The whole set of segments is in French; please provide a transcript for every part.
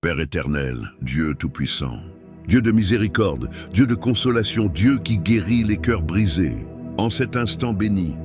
Père éternel, Dieu tout-puissant, Dieu de miséricorde, Dieu de consolation, Dieu qui guérit les cœurs brisés, en cet instant béni,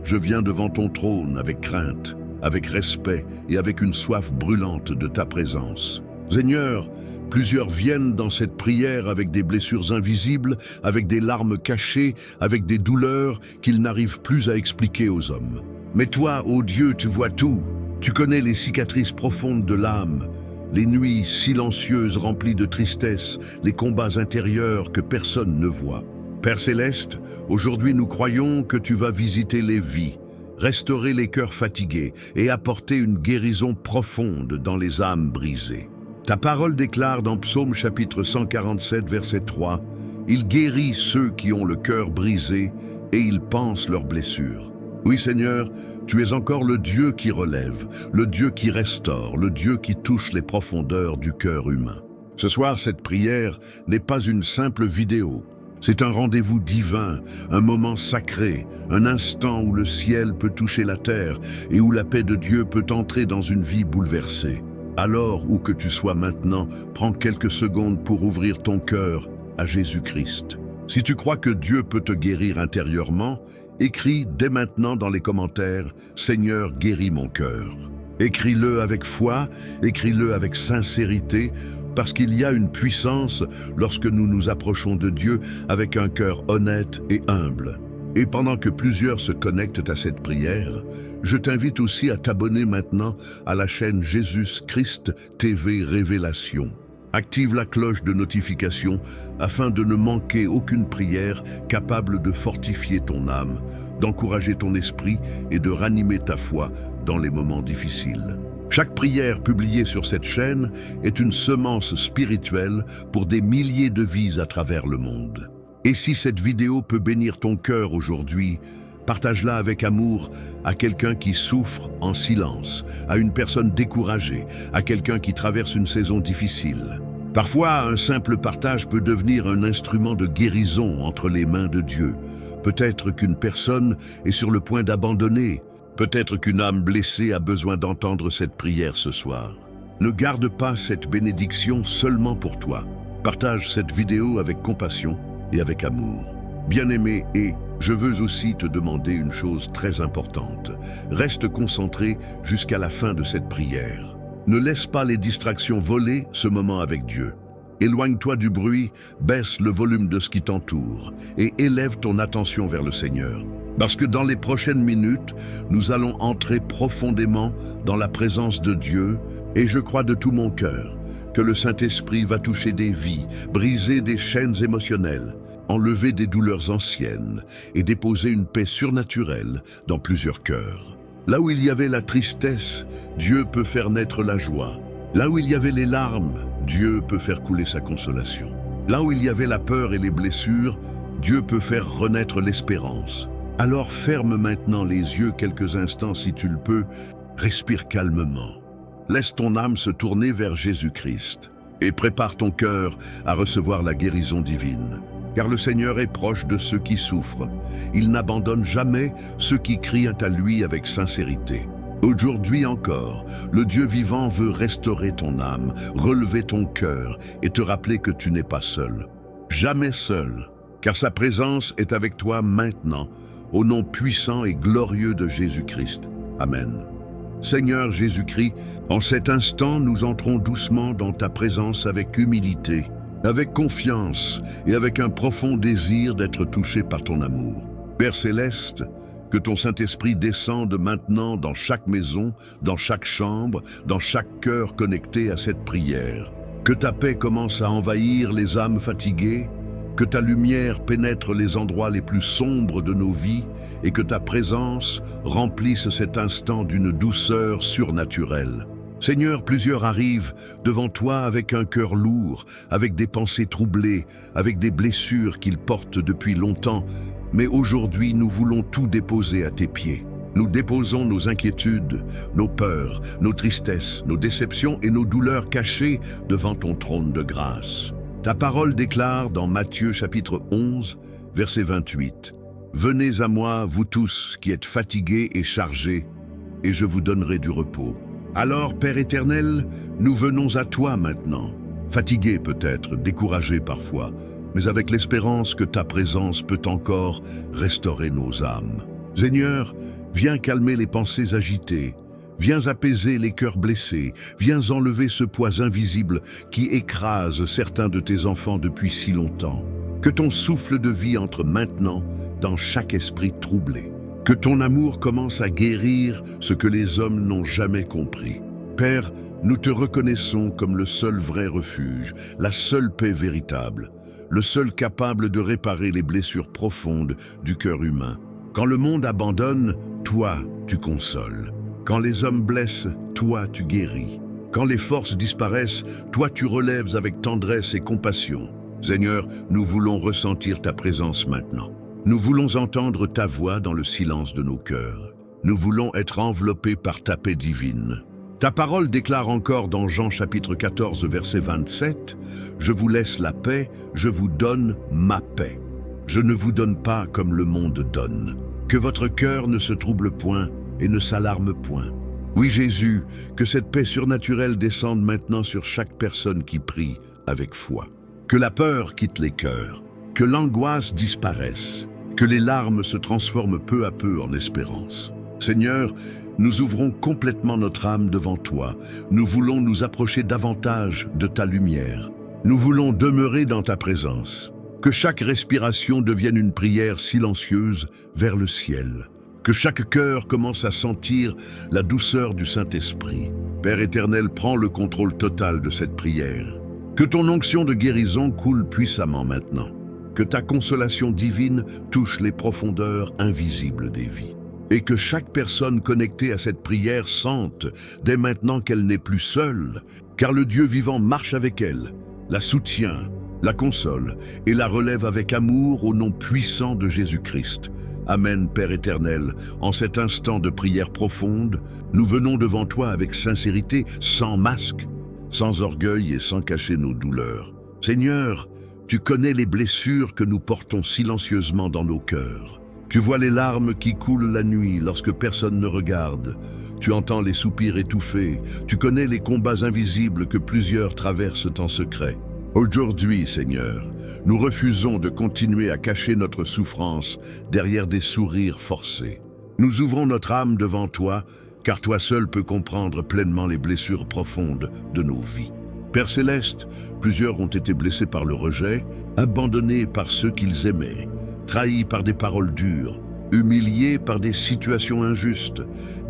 je viens devant ton trône avec crainte, avec respect et avec une soif brûlante de ta présence. Seigneur, plusieurs viennent dans cette prière avec des blessures invisibles, avec des larmes cachées, avec des douleurs qu'ils n'arrivent plus à expliquer aux hommes. Mais toi, ô Dieu, tu vois tout. Tu connais les cicatrices profondes de l'âme, les nuits silencieuses remplies de tristesse, les combats intérieurs que personne ne voit. Père Céleste, aujourd'hui nous croyons que tu vas visiter les vies, restaurer les cœurs fatigués et apporter une guérison profonde dans les âmes brisées. Ta parole déclare dans Psaume chapitre 147, verset 3, « Il guérit ceux qui ont le cœur brisé et il panse leurs blessures. » Oui Seigneur, tu es encore le Dieu qui relève, le Dieu qui restaure, le Dieu qui touche les profondeurs du cœur humain. Ce soir, cette prière n'est pas une simple vidéo. C'est un rendez-vous divin, un moment sacré, un instant où le ciel peut toucher la terre et où la paix de Dieu peut entrer dans une vie bouleversée. Alors, où que tu sois maintenant, prends quelques secondes pour ouvrir ton cœur à Jésus-Christ. Si tu crois que Dieu peut te guérir intérieurement, écris dès maintenant dans les commentaires « Seigneur, guéris mon cœur ». Écris-le avec foi, écris-le avec sincérité, parce qu'il y a une puissance lorsque nous nous approchons de Dieu avec un cœur honnête et humble. Et pendant que plusieurs se connectent à cette prière, je t'invite aussi à t'abonner maintenant à la chaîne Jésus-Christ TV Révélation. Active la cloche de notification afin de ne manquer aucune prière capable de fortifier ton âme, d'encourager ton esprit et de ranimer ta foi dans les moments difficiles. Chaque prière publiée sur cette chaîne est une semence spirituelle pour des milliers de vies à travers le monde. Et si cette vidéo peut bénir ton cœur aujourd'hui, partage-la avec amour à quelqu'un qui souffre en silence, à une personne découragée, à quelqu'un qui traverse une saison difficile. Parfois, un simple partage peut devenir un instrument de guérison entre les mains de Dieu. Peut-être qu'une personne est sur le point d'abandonner. Peut-être qu'une âme blessée a besoin d'entendre cette prière ce soir. Ne garde pas cette bénédiction seulement pour toi. Partage cette vidéo avec compassion et avec amour. Bien-aimé, et je veux aussi te demander une chose très importante. Reste concentré jusqu'à la fin de cette prière. Ne laisse pas les distractions voler ce moment avec Dieu. Éloigne-toi du bruit, baisse le volume de ce qui t'entoure et élève ton attention vers le Seigneur. Parce que dans les prochaines minutes, nous allons entrer profondément dans la présence de Dieu et je crois de tout mon cœur que le Saint-Esprit va toucher des vies, briser des chaînes émotionnelles, enlever des douleurs anciennes et déposer une paix surnaturelle dans plusieurs cœurs. Là où il y avait la tristesse, Dieu peut faire naître la joie. Là où il y avait les larmes, Dieu peut faire couler sa consolation. Là où il y avait la peur et les blessures, Dieu peut faire renaître l'espérance. Alors ferme maintenant les yeux quelques instants si tu le peux, respire calmement. Laisse ton âme se tourner vers Jésus-Christ et prépare ton cœur à recevoir la guérison divine. Car le Seigneur est proche de ceux qui souffrent. Il n'abandonne jamais ceux qui crient à lui avec sincérité. Aujourd'hui encore, le Dieu vivant veut restaurer ton âme, relever ton cœur et te rappeler que tu n'es pas seul. Jamais seul, car sa présence est avec toi maintenant, au nom puissant et glorieux de Jésus-Christ. Amen. Seigneur Jésus-Christ, en cet instant, nous entrons doucement dans ta présence avec humilité, avec confiance et avec un profond désir d'être touché par ton amour. Père Céleste, que ton Saint-Esprit descende maintenant dans chaque maison, dans chaque chambre, dans chaque cœur connecté à cette prière. Que ta paix commence à envahir les âmes fatiguées, que ta lumière pénètre les endroits les plus sombres de nos vies et que ta présence remplisse cet instant d'une douceur surnaturelle. Seigneur, plusieurs arrivent devant toi avec un cœur lourd, avec des pensées troublées, avec des blessures qu'ils portent depuis longtemps. Mais aujourd'hui, nous voulons tout déposer à tes pieds. Nous déposons nos inquiétudes, nos peurs, nos tristesses, nos déceptions et nos douleurs cachées devant ton trône de grâce. Ta parole déclare dans Matthieu chapitre 11, verset 28, « Venez à moi, vous tous qui êtes fatigués et chargés, et je vous donnerai du repos. » Alors, Père éternel, nous venons à toi maintenant, fatigués peut-être, découragés parfois, mais avec l'espérance que ta présence peut encore restaurer nos âmes. Seigneur, viens calmer les pensées agitées, viens apaiser les cœurs blessés, viens enlever ce poids invisible qui écrase certains de tes enfants depuis si longtemps. Que ton souffle de vie entre maintenant dans chaque esprit troublé. Que ton amour commence à guérir ce que les hommes n'ont jamais compris. Père, nous te reconnaissons comme le seul vrai refuge, la seule paix véritable, le seul capable de réparer les blessures profondes du cœur humain. Quand le monde abandonne, toi, tu consoles. Quand les hommes blessent, toi, tu guéris. Quand les forces disparaissent, toi, tu relèves avec tendresse et compassion. Seigneur, nous voulons ressentir ta présence maintenant. Nous voulons entendre ta voix dans le silence de nos cœurs. Nous voulons être enveloppés par ta paix divine. Ta parole déclare encore dans Jean chapitre 14, verset 27, « Je vous laisse la paix, je vous donne ma paix. Je ne vous donne pas comme le monde donne. Que votre cœur ne se trouble point et ne s'alarme point. » Oui Jésus, que cette paix surnaturelle descende maintenant sur chaque personne qui prie avec foi. Que la peur quitte les cœurs, que l'angoisse disparaisse, que les larmes se transforment peu à peu en espérance. Seigneur, nous ouvrons complètement notre âme devant toi. Nous voulons nous approcher davantage de ta lumière. Nous voulons demeurer dans ta présence. Que chaque respiration devienne une prière silencieuse vers le ciel. Que chaque cœur commence à sentir la douceur du Saint-Esprit. Père éternel, prends le contrôle total de cette prière. Que ton onction de guérison coule puissamment maintenant. Que ta consolation divine touche les profondeurs invisibles des vies. Et que chaque personne connectée à cette prière sente dès maintenant qu'elle n'est plus seule, car le Dieu vivant marche avec elle, la soutient, la console et la relève avec amour au nom puissant de Jésus-Christ. Amen, Père éternel, en cet instant de prière profonde, nous venons devant toi avec sincérité, sans masque, sans orgueil et sans cacher nos douleurs. Seigneur, tu connais les blessures que nous portons silencieusement dans nos cœurs. Tu vois les larmes qui coulent la nuit lorsque personne ne regarde. Tu entends les soupirs étouffés. Tu connais les combats invisibles que plusieurs traversent en secret. Aujourd'hui, Seigneur, nous refusons de continuer à cacher notre souffrance derrière des sourires forcés. Nous ouvrons notre âme devant toi, car toi seul peux comprendre pleinement les blessures profondes de nos vies. Père Céleste, plusieurs ont été blessés par le rejet, abandonnés par ceux qu'ils aimaient, trahis par des paroles dures, humiliés par des situations injustes,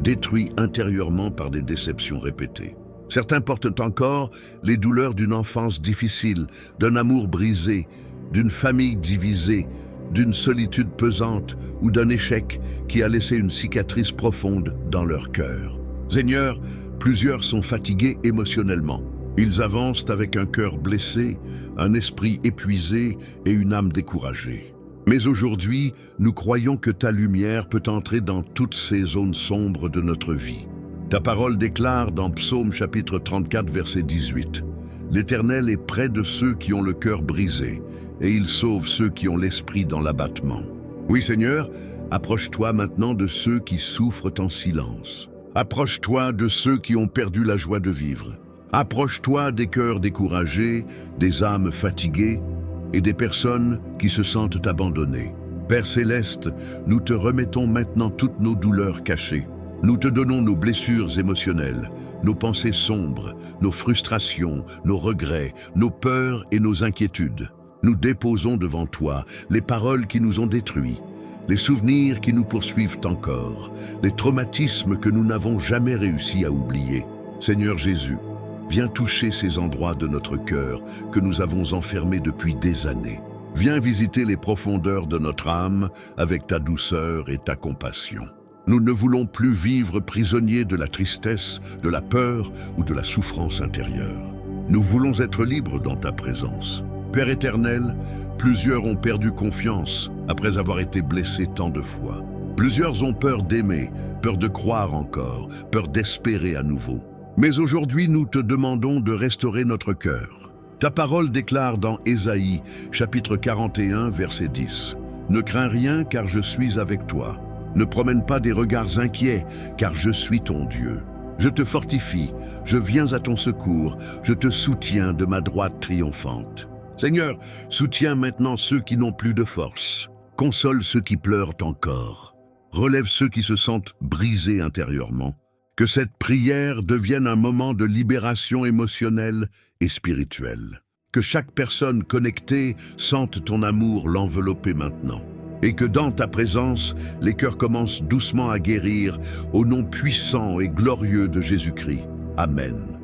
détruits intérieurement par des déceptions répétées. Certains portent encore les douleurs d'une enfance difficile, d'un amour brisé, d'une famille divisée, d'une solitude pesante ou d'un échec qui a laissé une cicatrice profonde dans leur cœur. Seigneur, plusieurs sont fatigués émotionnellement. Ils avancent avec un cœur blessé, un esprit épuisé et une âme découragée. Mais aujourd'hui, nous croyons que ta lumière peut entrer dans toutes ces zones sombres de notre vie. Ta parole déclare dans Psaume chapitre 34, verset 18, « L'Éternel est près de ceux qui ont le cœur brisé, et il sauve ceux qui ont l'esprit dans l'abattement. » Oui Seigneur, approche-toi maintenant de ceux qui souffrent en silence. Approche-toi de ceux qui ont perdu la joie de vivre. Approche-toi des cœurs découragés, des âmes fatiguées et des personnes qui se sentent abandonnées. Père Céleste, nous te remettons maintenant toutes nos douleurs cachées. Nous te donnons nos blessures émotionnelles, nos pensées sombres, nos frustrations, nos regrets, nos peurs et nos inquiétudes. Nous déposons devant toi les paroles qui nous ont détruits, les souvenirs qui nous poursuivent encore, les traumatismes que nous n'avons jamais réussi à oublier. Seigneur Jésus, viens toucher ces endroits de notre cœur que nous avons enfermés depuis des années. Viens visiter les profondeurs de notre âme avec ta douceur et ta compassion. Nous ne voulons plus vivre prisonniers de la tristesse, de la peur ou de la souffrance intérieure. Nous voulons être libres dans ta présence. Père éternel, plusieurs ont perdu confiance après avoir été blessés tant de fois. Plusieurs ont peur d'aimer, peur de croire encore, peur d'espérer à nouveau. Mais aujourd'hui, nous te demandons de restaurer notre cœur. Ta parole déclare dans Ésaïe, chapitre 41, verset 10, « Ne crains rien, car je suis avec toi. Ne promène pas des regards inquiets, car je suis ton Dieu. Je te fortifie, je viens à ton secours, je te soutiens de ma droite triomphante. Seigneur, soutiens maintenant ceux qui n'ont plus de force. Console ceux qui pleurent encore. Relève ceux qui se sentent brisés intérieurement. Que cette prière devienne un moment de libération émotionnelle et spirituelle. Que chaque personne connectée sente ton amour l'envelopper maintenant. Et que dans ta présence, les cœurs commencent doucement à guérir au nom puissant et glorieux de Jésus-Christ. Amen.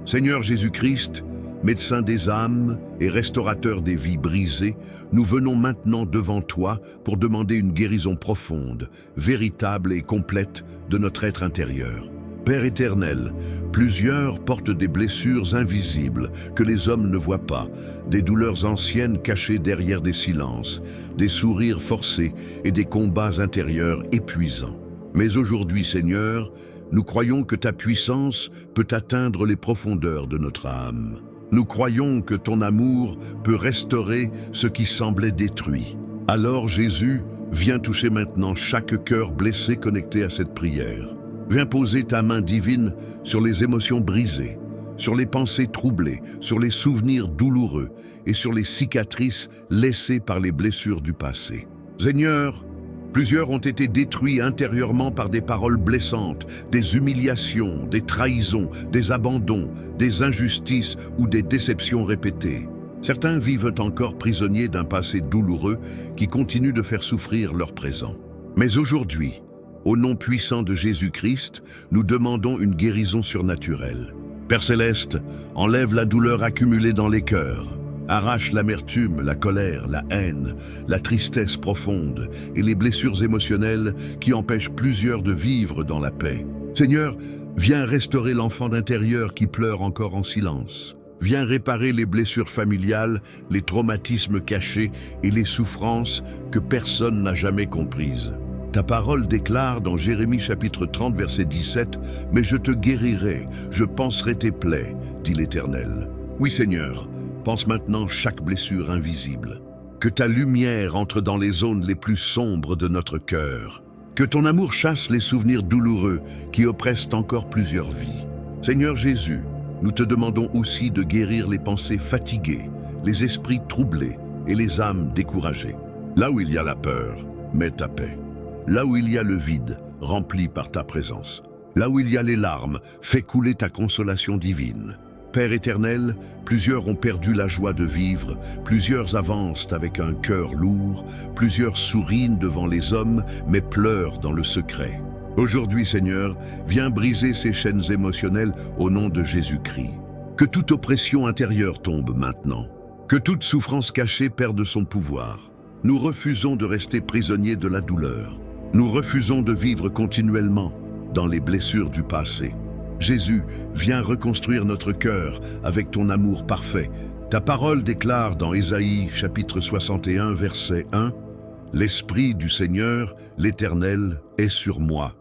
Seigneur Jésus-Christ, médecin des âmes et restaurateur des vies brisées, nous venons maintenant devant toi pour demander une guérison profonde, véritable et complète de notre être intérieur. Père éternel, plusieurs portent des blessures invisibles que les hommes ne voient pas, des douleurs anciennes cachées derrière des silences, des sourires forcés et des combats intérieurs épuisants. Mais aujourd'hui, Seigneur, nous croyons que ta puissance peut atteindre les profondeurs de notre âme. Nous croyons que ton amour peut restaurer ce qui semblait détruit. Alors Jésus, viens toucher maintenant chaque cœur blessé connecté à cette prière. Viens poser ta main divine sur les émotions brisées, sur les pensées troublées, sur les souvenirs douloureux et sur les cicatrices laissées par les blessures du passé. Seigneur, plusieurs ont été détruits intérieurement par des paroles blessantes, des humiliations, des trahisons, des abandons, des injustices ou des déceptions répétées. Certains vivent encore prisonniers d'un passé douloureux qui continue de faire souffrir leur présent. Mais aujourd'hui, au nom puissant de Jésus-Christ, nous demandons une guérison surnaturelle. Père Céleste, enlève la douleur accumulée dans les cœurs. Arrache l'amertume, la colère, la haine, la tristesse profonde et les blessures émotionnelles qui empêchent plusieurs de vivre dans la paix. Seigneur, viens restaurer l'enfant intérieur qui pleure encore en silence. Viens réparer les blessures familiales, les traumatismes cachés et les souffrances que personne n'a jamais comprises. Ta parole déclare dans Jérémie chapitre 30 verset 17 « Mais je te guérirai, je panserai tes plaies, dit l'Éternel. » Oui Seigneur, pense maintenant chaque blessure invisible. Que ta lumière entre dans les zones les plus sombres de notre cœur. Que ton amour chasse les souvenirs douloureux qui oppressent encore plusieurs vies. Seigneur Jésus, nous te demandons aussi de guérir les pensées fatiguées, les esprits troublés et les âmes découragées. Là où il y a la peur, mets ta paix. Là où il y a le vide, rempli par ta présence. Là où il y a les larmes, fais couler ta consolation divine. Père éternel, plusieurs ont perdu la joie de vivre, plusieurs avancent avec un cœur lourd, plusieurs sourient devant les hommes, mais pleurent dans le secret. Aujourd'hui, Seigneur, viens briser ces chaînes émotionnelles au nom de Jésus-Christ. Que toute oppression intérieure tombe maintenant. Que toute souffrance cachée perde son pouvoir. Nous refusons de rester prisonniers de la douleur. Nous refusons de vivre continuellement dans les blessures du passé. Jésus, viens reconstruire notre cœur avec ton amour parfait. Ta parole déclare dans Ésaïe chapitre 61 verset 1 « L'Esprit du Seigneur, l'Éternel, est sur moi,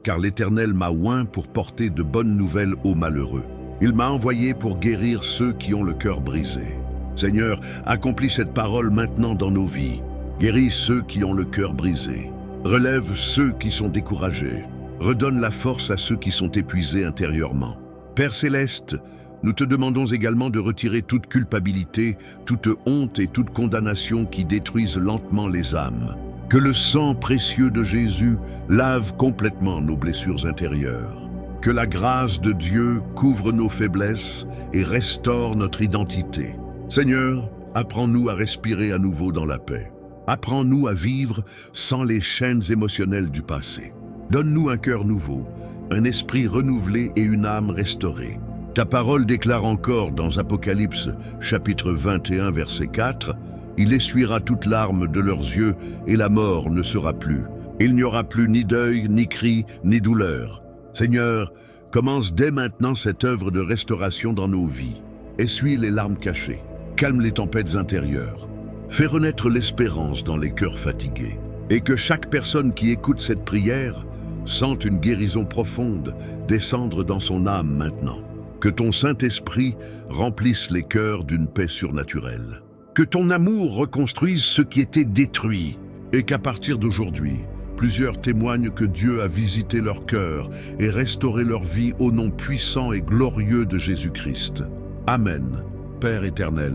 car l'Éternel m'a oint pour porter de bonnes nouvelles aux malheureux. Il m'a envoyé pour guérir ceux qui ont le cœur brisé. » Seigneur, accomplis cette parole maintenant dans nos vies. Guéris ceux qui ont le cœur brisé. Relève ceux qui sont découragés. Redonne la force à ceux qui sont épuisés intérieurement. Père Céleste, nous te demandons également de retirer toute culpabilité, toute honte et toute condamnation qui détruisent lentement les âmes. Que le sang précieux de Jésus lave complètement nos blessures intérieures. Que la grâce de Dieu couvre nos faiblesses et restaure notre identité. Seigneur, apprends-nous à respirer à nouveau dans la paix. Apprends-nous à vivre sans les chaînes émotionnelles du passé. Donne-nous un cœur nouveau, un esprit renouvelé et une âme restaurée. Ta parole déclare encore dans Apocalypse chapitre 21 verset 4 « Il essuiera toute larme de leurs yeux et la mort ne sera plus. Il n'y aura plus ni deuil, ni cri, ni douleur. » Seigneur, commence dès maintenant cette œuvre de restauration dans nos vies. Essuie les larmes cachées, calme les tempêtes intérieures. Fais renaître l'espérance dans les cœurs fatigués. Et que chaque personne qui écoute cette prière sente une guérison profonde descendre dans son âme maintenant. Que ton Saint-Esprit remplisse les cœurs d'une paix surnaturelle. Que ton amour reconstruise ce qui était détruit et qu'à partir d'aujourd'hui, Plusieurs témoignent que Dieu a visité leur cœur et restauré leur vie au nom puissant et glorieux de Jésus-Christ. Amen. Père éternel,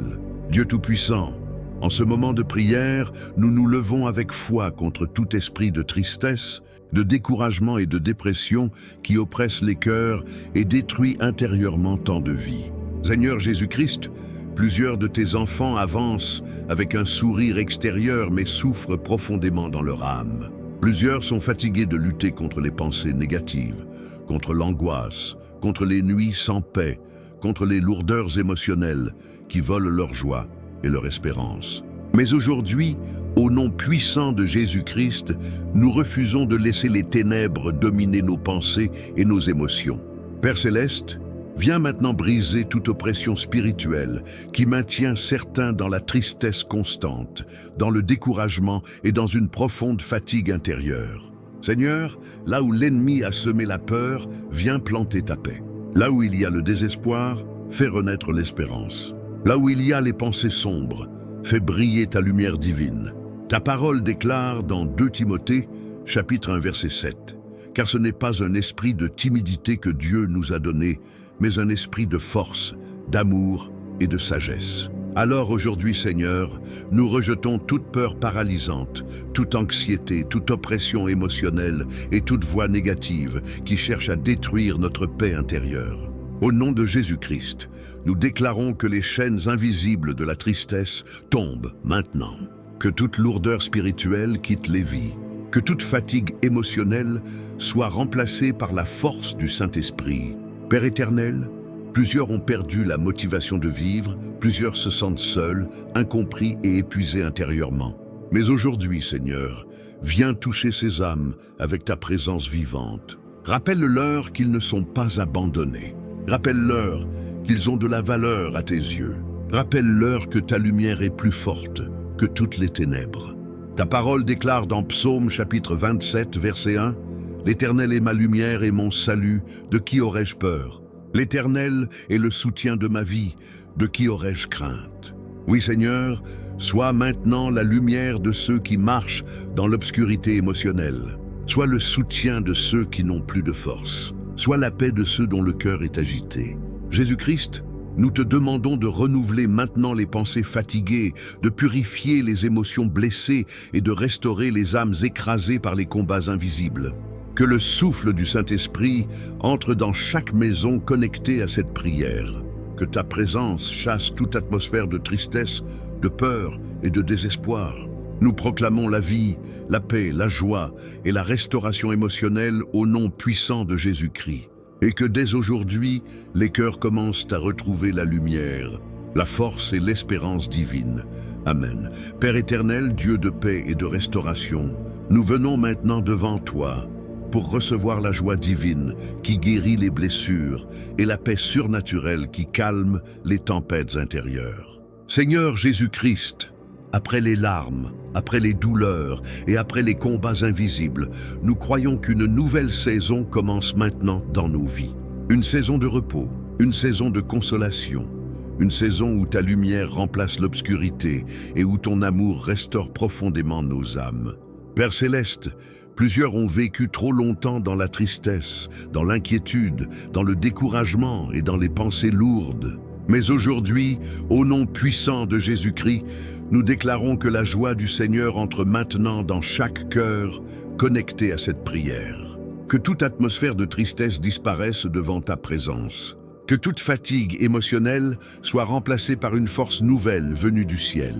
Dieu Tout-Puissant, en ce moment de prière, nous nous levons avec foi contre tout esprit de tristesse, de découragement et de dépression qui oppresse les cœurs et détruit intérieurement tant de vies. Seigneur Jésus-Christ, plusieurs de tes enfants avancent avec un sourire extérieur mais souffrent profondément dans leur âme. Plusieurs sont fatigués de lutter contre les pensées négatives, contre l'angoisse, contre les nuits sans paix, contre les lourdeurs émotionnelles qui volent leur joie et leur espérance. Mais aujourd'hui, au nom puissant de Jésus-Christ, nous refusons de laisser les ténèbres dominer nos pensées et nos émotions. Père Céleste, viens maintenant briser toute oppression spirituelle qui maintient certains dans la tristesse constante, dans le découragement et dans une profonde fatigue intérieure. Seigneur, là où l'ennemi a semé la peur, viens planter ta paix. Là où il y a le désespoir, fais renaître l'espérance. Là où il y a les pensées sombres, fais briller ta lumière divine. Ta parole déclare dans 2 Timothée, chapitre 1, verset 7, « Car ce n'est pas un esprit de timidité que Dieu nous a donné, mais un esprit de force, d'amour et de sagesse. » Alors aujourd'hui, Seigneur, nous rejetons toute peur paralysante, toute anxiété, toute oppression émotionnelle et toute voix négative qui cherche à détruire notre paix intérieure. Au nom de Jésus-Christ, nous déclarons que les chaînes invisibles de la tristesse tombent maintenant, que toute lourdeur spirituelle quitte les vies, que toute fatigue émotionnelle soit remplacée par la force du Saint-Esprit. Père éternel, plusieurs ont perdu la motivation de vivre, plusieurs se sentent seuls, incompris et épuisés intérieurement. Mais aujourd'hui, Seigneur, viens toucher ces âmes avec ta présence vivante. Rappelle-leur qu'ils ne sont pas abandonnés. Rappelle-leur qu'ils ont de la valeur à tes yeux. Rappelle-leur que ta lumière est plus forte que toutes les ténèbres. Ta parole déclare dans Psaume chapitre 27, verset 1, « L'Éternel est ma lumière et mon salut, de qui aurais-je peur? L'Éternel est le soutien de ma vie, de qui aurais-je crainte? » Oui Seigneur, sois maintenant la lumière de ceux qui marchent dans l'obscurité émotionnelle. Sois le soutien de ceux qui n'ont plus de force. Sois la paix de ceux dont le cœur est agité. Jésus-Christ, nous te demandons de renouveler maintenant les pensées fatiguées, de purifier les émotions blessées et de restaurer les âmes écrasées par les combats invisibles. Que le souffle du Saint-Esprit entre dans chaque maison connectée à cette prière. Que ta présence chasse toute atmosphère de tristesse, de peur et de désespoir. Nous proclamons la vie, la paix, la joie et la restauration émotionnelle au nom puissant de Jésus-Christ. Et que dès aujourd'hui, les cœurs commencent à retrouver la lumière, la force et l'espérance divine. Amen. Père éternel, Dieu de paix et de restauration, nous venons maintenant devant toi pour recevoir la joie divine qui guérit les blessures et la paix surnaturelle qui calme les tempêtes intérieures. Seigneur Jésus-Christ, après les larmes, après les douleurs et après les combats invisibles, nous croyons qu'une nouvelle saison commence maintenant dans nos vies. Une saison de repos, une saison de consolation, une saison où ta lumière remplace l'obscurité et où ton amour restaure profondément nos âmes. Père Céleste, plusieurs ont vécu trop longtemps dans la tristesse, dans l'inquiétude, dans le découragement et dans les pensées lourdes. Mais aujourd'hui, au nom puissant de Jésus-Christ, nous déclarons que la joie du Seigneur entre maintenant dans chaque cœur connecté à cette prière. Que toute atmosphère de tristesse disparaisse devant ta présence. Que toute fatigue émotionnelle soit remplacée par une force nouvelle venue du ciel.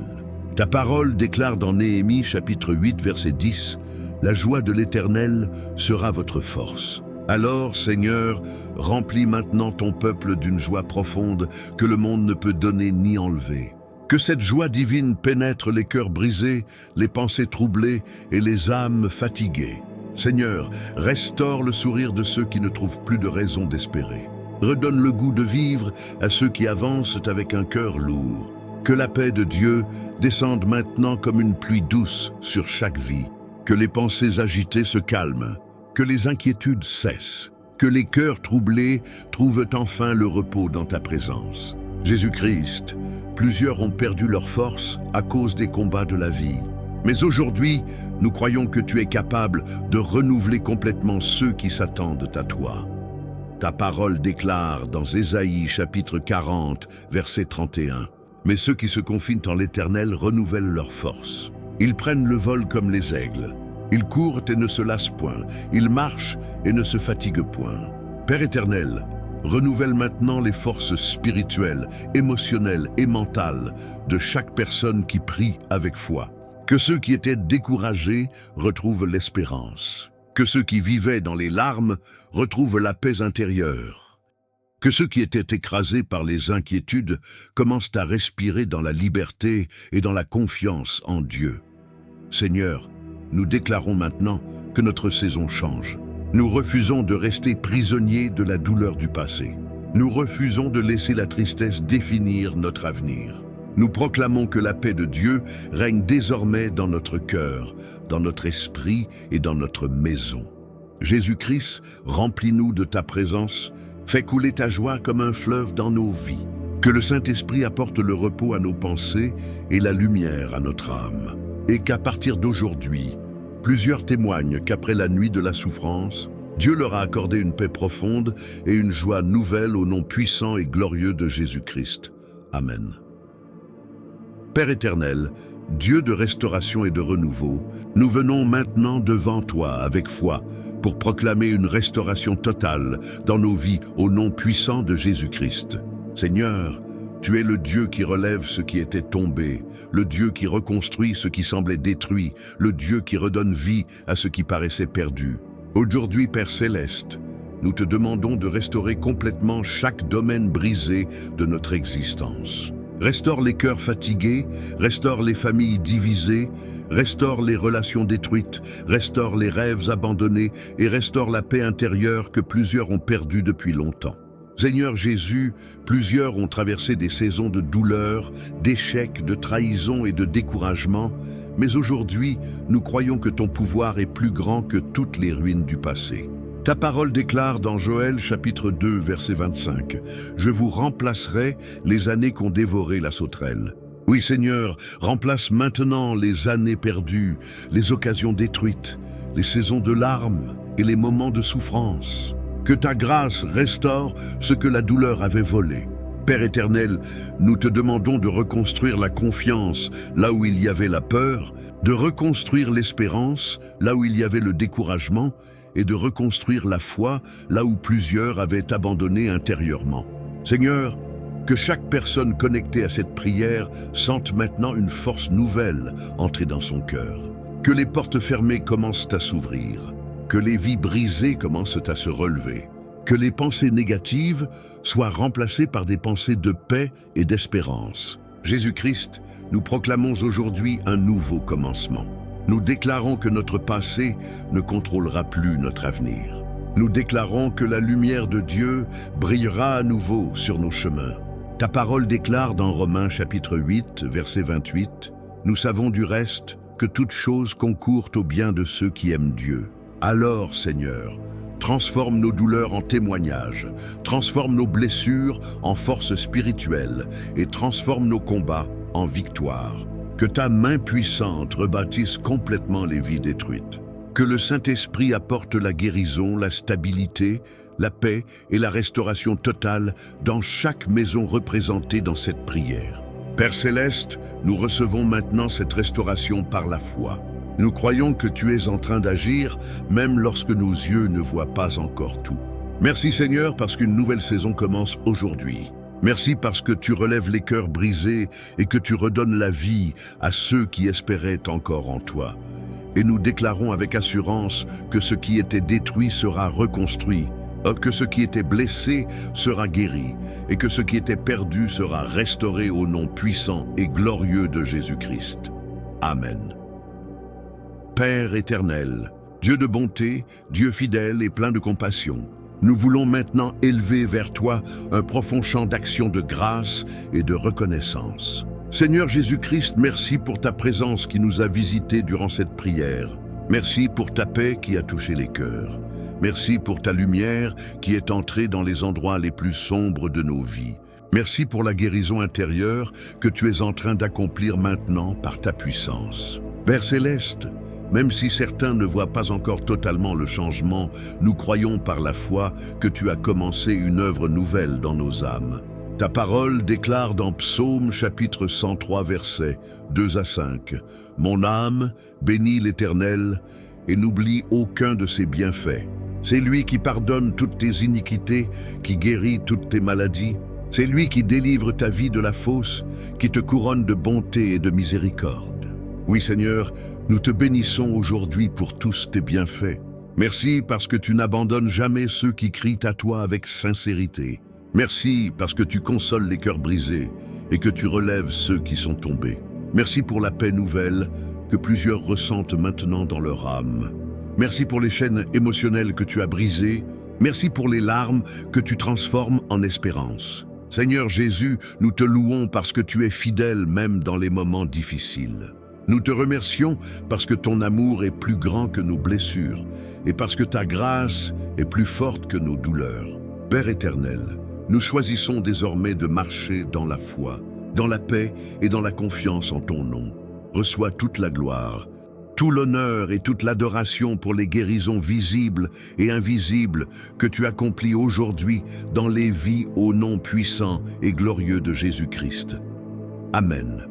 Ta parole déclare dans Néhémie chapitre 8 verset 10, « La joie de l'Éternel sera votre force. » Alors, Seigneur, remplis maintenant ton peuple d'une joie profonde que le monde ne peut donner ni enlever. Que cette joie divine pénètre les cœurs brisés, les pensées troublées et les âmes fatiguées. Seigneur, restaure le sourire de ceux qui ne trouvent plus de raison d'espérer. Redonne le goût de vivre à ceux qui avancent avec un cœur lourd. Que la paix de Dieu descende maintenant comme une pluie douce sur chaque vie. Que les pensées agitées se calment. Que les inquiétudes cessent, que les cœurs troublés trouvent enfin le repos dans ta présence. Jésus-Christ, plusieurs ont perdu leur force à cause des combats de la vie. Mais aujourd'hui, nous croyons que tu es capable de renouveler complètement ceux qui s'attendent à toi. Ta parole déclare dans Ésaïe chapitre 40, verset 31, « Mais ceux qui se confient en l'Éternel renouvellent leur force. Ils prennent le vol comme les aigles. Ils courent et ne se lassent point. Ils marchent et ne se fatiguent point. » Père éternel, renouvelle maintenant les forces spirituelles, émotionnelles et mentales de chaque personne qui prie avec foi. Que ceux qui étaient découragés retrouvent l'espérance. Que ceux qui vivaient dans les larmes retrouvent la paix intérieure. Que ceux qui étaient écrasés par les inquiétudes commencent à respirer dans la liberté et dans la confiance en Dieu. Seigneur, nous déclarons maintenant que notre saison change. Nous refusons de rester prisonniers de la douleur du passé. Nous refusons de laisser la tristesse définir notre avenir. Nous proclamons que la paix de Dieu règne désormais dans notre cœur, dans notre esprit et dans notre maison. Jésus-Christ, remplis-nous de ta présence, fais couler ta joie comme un fleuve dans nos vies. Que le Saint-Esprit apporte le repos à nos pensées et la lumière à notre âme. Et qu'à partir d'aujourd'hui, plusieurs témoignent qu'après la nuit de la souffrance, Dieu leur a accordé une paix profonde et une joie nouvelle au nom puissant et glorieux de Jésus-Christ. Amen. Père éternel, Dieu de restauration et de renouveau, nous venons maintenant devant toi avec foi pour proclamer une restauration totale dans nos vies au nom puissant de Jésus-Christ. Seigneur, tu es le Dieu qui relève ce qui était tombé, le Dieu qui reconstruit ce qui semblait détruit, le Dieu qui redonne vie à ce qui paraissait perdu. Aujourd'hui, Père céleste, nous te demandons de restaurer complètement chaque domaine brisé de notre existence. Restaure les cœurs fatigués, restaure les familles divisées, restaure les relations détruites, restaure les rêves abandonnés et restaure la paix intérieure que plusieurs ont perdue depuis longtemps. Seigneur Jésus, plusieurs ont traversé des saisons de douleur, d'échecs, de trahison et de découragement, mais aujourd'hui, nous croyons que ton pouvoir est plus grand que toutes les ruines du passé. Ta parole déclare dans Joël chapitre 2, verset 25, « Je vous remplacerai les années qu'ont dévoré la sauterelle. » Oui Seigneur, remplace maintenant les années perdues, les occasions détruites, les saisons de larmes et les moments de souffrance. Que ta grâce restaure ce que la douleur avait volé. Père éternel, nous te demandons de reconstruire la confiance là où il y avait la peur, de reconstruire l'espérance là où il y avait le découragement, et de reconstruire la foi là où plusieurs avaient abandonné intérieurement. Seigneur, que chaque personne connectée à cette prière sente maintenant une force nouvelle entrer dans son cœur. Que les portes fermées commencent à s'ouvrir, que les vies brisées commencent à se relever, que les pensées négatives soient remplacées par des pensées de paix et d'espérance. Jésus-Christ, nous proclamons aujourd'hui un nouveau commencement. Nous déclarons que notre passé ne contrôlera plus notre avenir. Nous déclarons que la lumière de Dieu brillera à nouveau sur nos chemins. Ta parole déclare dans Romains chapitre 8, verset 28, « Nous savons du reste que toute chose concourt au bien de ceux qui aiment Dieu. Alors, Seigneur, transforme nos douleurs en témoignages, transforme nos blessures en force spirituelle et transforme nos combats en victoire. Que ta main puissante rebâtisse complètement les vies détruites. Que le Saint-Esprit apporte la guérison, la stabilité, la paix et la restauration totale dans chaque maison représentée dans cette prière. Père céleste, nous recevons maintenant cette restauration par la foi. Nous croyons que tu es en train d'agir, même lorsque nos yeux ne voient pas encore tout. Merci Seigneur, parce qu'une nouvelle saison commence aujourd'hui. Merci parce que tu relèves les cœurs brisés et que tu redonnes la vie à ceux qui espéraient encore en toi. Et nous déclarons avec assurance que ce qui était détruit sera reconstruit, que ce qui était blessé sera guéri et que ce qui était perdu sera restauré au nom puissant et glorieux de Jésus-Christ. Amen. Père éternel, Dieu de bonté, Dieu fidèle et plein de compassion, nous voulons maintenant élever vers toi un profond chant d'action de grâce et de reconnaissance. Seigneur Jésus-Christ, merci pour ta présence qui nous a visités durant cette prière. Merci pour ta paix qui a touché les cœurs. Merci pour ta lumière qui est entrée dans les endroits les plus sombres de nos vies. Merci pour la guérison intérieure que tu es en train d'accomplir maintenant par ta puissance. Père céleste, même si certains ne voient pas encore totalement le changement, nous croyons par la foi que tu as commencé une œuvre nouvelle dans nos âmes. Ta parole déclare dans Psaume chapitre 103 versets 2 à 5 « Mon âme bénit l'Éternel et n'oublie aucun de ses bienfaits. C'est lui qui pardonne toutes tes iniquités, qui guérit toutes tes maladies. C'est lui qui délivre ta vie de la fosse, qui te couronne de bonté et de miséricorde. » Oui Seigneur, nous te bénissons aujourd'hui pour tous tes bienfaits. Merci parce que tu n'abandonnes jamais ceux qui crient à toi avec sincérité. Merci parce que tu consoles les cœurs brisés et que tu relèves ceux qui sont tombés. Merci pour la paix nouvelle que plusieurs ressentent maintenant dans leur âme. Merci pour les chaînes émotionnelles que tu as brisées. Merci pour les larmes que tu transformes en espérance. Seigneur Jésus, nous te louons parce que tu es fidèle même dans les moments difficiles. Nous te remercions parce que ton amour est plus grand que nos blessures et parce que ta grâce est plus forte que nos douleurs. Père éternel, nous choisissons désormais de marcher dans la foi, dans la paix et dans la confiance en ton nom. Reçois toute la gloire, tout l'honneur et toute l'adoration pour les guérisons visibles et invisibles que tu accomplis aujourd'hui dans les vies au nom puissant et glorieux de Jésus-Christ. Amen.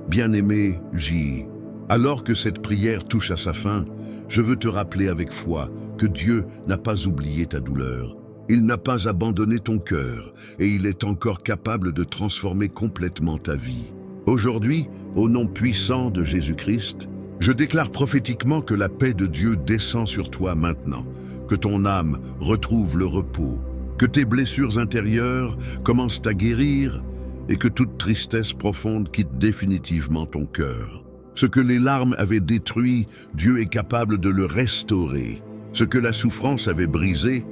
Bien-aimé J, alors que cette prière touche à sa fin, je veux te rappeler avec foi que Dieu n'a pas oublié ta douleur. Il n'a pas abandonné ton cœur et il est encore capable de transformer complètement ta vie. Aujourd'hui, au nom puissant de Jésus-Christ, je déclare prophétiquement que la paix de Dieu descend sur toi maintenant, que ton âme retrouve le repos, que tes blessures intérieures commencent à guérir et que toute tristesse profonde quitte définitivement ton cœur. Ce que les larmes avaient détruit, Dieu est capable de le restaurer. Ce que la souffrance avait brisé,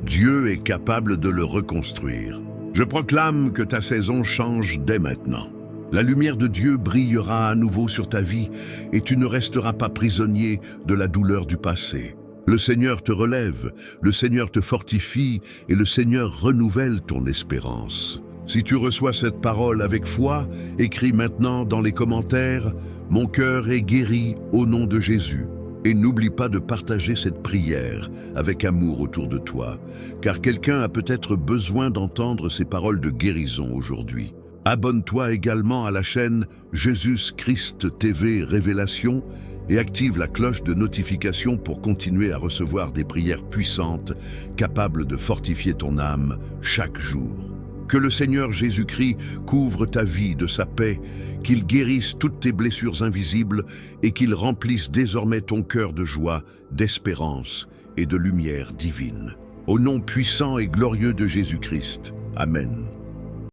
Dieu est capable de le reconstruire. Je proclame que ta saison change dès maintenant. La lumière de Dieu brillera à nouveau sur ta vie et tu ne resteras pas prisonnier de la douleur du passé. Le Seigneur te relève, le Seigneur te fortifie et le Seigneur renouvelle ton espérance. Si tu reçois cette parole avec foi, écris maintenant dans les commentaires « Mon cœur est guéri au nom de Jésus ». Et n'oublie pas de partager cette prière avec amour autour de toi, car quelqu'un a peut-être besoin d'entendre ces paroles de guérison aujourd'hui. Abonne-toi également à la chaîne Jésus Christ TV Révélation et active la cloche de notification pour continuer à recevoir des prières puissantes capables de fortifier ton âme chaque jour. Que le Seigneur Jésus-Christ couvre ta vie de sa paix, qu'il guérisse toutes tes blessures invisibles et qu'il remplisse désormais ton cœur de joie, d'espérance et de lumière divine. Au nom puissant et glorieux de Jésus-Christ. Amen.